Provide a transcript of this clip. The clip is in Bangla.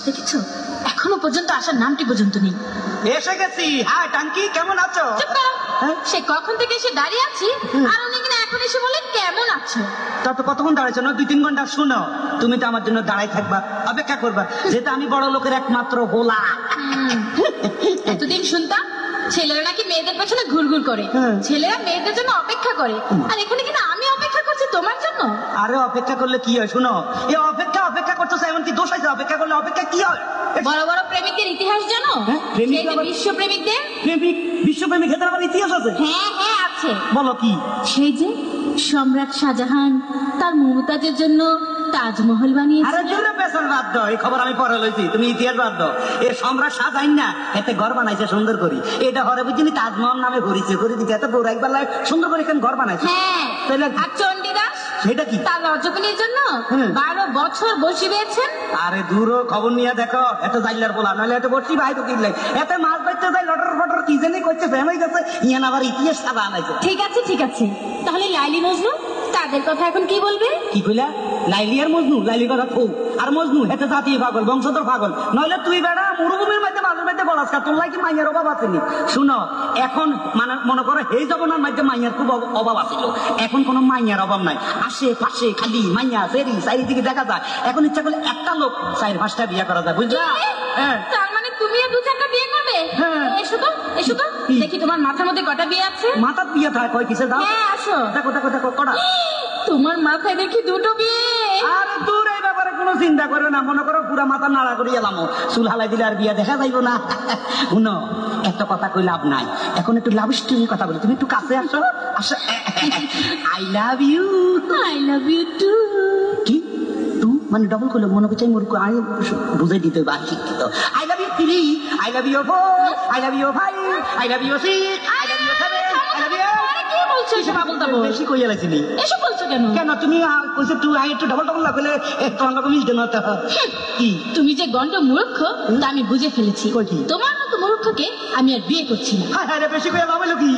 দেখেছো এখনো পর্যন্ত আসার নামটি পর্যন্ত নেই। এসে গেছি। হাই টাঙ্কি, কেমন আছো? সে কখন থেকে এসে দাঁড়িয়ে আছি আর উনি কিনা এখন এসে বলে কেমন আছো। তা তো কতক্ষণ দাঁড়াইছো না? 2-3 ঘন্টা। শুনো, তুমি তো আমার জন্য দাঁড়াই থাকবা, অপেক্ষা করবা, যেহেতু আমি বড় লোকের একমাত্র হোলা। এতদিন শুনতাম ছেলেরা নাকি মেয়েদের পেছনে ঘুরঘুর করে, ছেলেরা মেয়েদের জন্য অপেক্ষা করে, আর এখানে কিনা আমি অপেক্ষা করছি তোমার জন্য। আরে অপেক্ষা করলে কি হয়? শুনো, এই অপেক্ষা করতেছে, এমন কি দোষ আছে? অপেক্ষা করলে অপেক্ষা কি হয়? বড় বড় প্রেমিকের ইতিহাস জানো? বিশ্ব প্রেমিকদের। বিশ্বপ্রেমিক ক্ষেত্রে আবার ইতিহাস আছে? হ্যাঁ হ্যাঁ আছে। বলো কি? সেই যে সম্রাট শাহজাহান তার মমতাজের জন্য তাজমহল বানিয়েছে। আরে জোরে পেছন বাদ দাও, এই খবর আমি পরে লইছি, তুমি ইতিহাস বাদ দাও। এ সম্রাট শাহজাহান না, এতে ঘর বানাইছে সুন্দর করি, এটা হরে বুঝিনি তাজমহল নামে ঘুরিছে করে দিতে, এত বড় একবার সুন্দর করে এখানে ঘর বানাইছে। হ্যাঁ, আর চণ্ডীদাস সেটা কি? তার রজকিনীর জন্য 12 বছর বসি পেয়েছেন। আরে দূর খবর নিয়ে দেখো, এত জাইলার বলা নাহলে এত বসি ভাই তো কিনলে এত মাছ বাইতে যায় লটর ফটর কি জানি করছে, ফেম হয়ে গেছে, ইয়ান আবার ইতিহাস সাদা আনাইছে। ঠিক আছে ঠিক আছে, তাহলে লাইলি মজনু তাদের কথা এখন কি বলবে? কি কইলা? লাইলি আর মজনু? লাইলির কথা থৌ, আর মজনু হেতে জাতীয় পাগল, বংশধর পাগল, নইলে তুই বেড়া মরুভূমির মধ্যে মাঝের মধ্যে বলাস কা, তোর কি মাইয়ার অভাব আসেনি? শুনো, এখন মানে মনে করো এই জমানার মধ্যে মাইয়ার খুব অভাব আছিল, এখন কোনো মাইয়ার অভাব নাই, আশেপাশে খালি মাইয়া ফেরি চারিদিকে দেখা যায়, এখন ইচ্ছা করলে একটা লোক 4-5টা বিয়ে করা যায়, বুঝলা? হ্যাঁ, তার মানে তুমিও 2-4টা বিয়ে করবে? এসো তো এসো তো দেখি তোমার মাথার মধ্যে কটা বিয়ে আছে। মাথার বিয়ে থাকে কয় কিসে দাও? হ্যাঁ আসো, দেখো দেখো দেখো কটা তোমার মাথায় দেখি 2টো বিয়ে। আরে দূর, এই ব্যাপারে কোনো চিন্তা করবে না, মনে করো পুরা মাথা নাড়া করি এলাম, চুল হালাই দিলে আর বিয়া দেখা যাইব না। শুনো, একটা কথা কই লাভ নাই, এখন একটু লাভ স্টোরির কথা বলি, তুমি একটু কাছে আসো। আসো, I love you. I love you too. কি টু মানে ডবল করলে মনে করছে মূর্খ, আমি বুঝে দিতে বা শিক্ষিত। I love you 3, I love you 4, I love you 5, I love you 6, I love you 7, I love you. কি বলছো এসব পাগল তাবল? বেশি কইয়া লাগছিনি। এসব বলছো কেন? কেন তুমি কইছো টু, আই একটু ডবল না কইলে তোমার লোক মিলতে না তো। কি তুমি যে গন্ড মূর্খ তা আমি বুঝে ফেলেছি। কই কি? তোমার মতো মূর্খকে আমি আর বিয়ে করছি না। হায় হায় রে, বেশি কইয়া লাভ হইলো কি?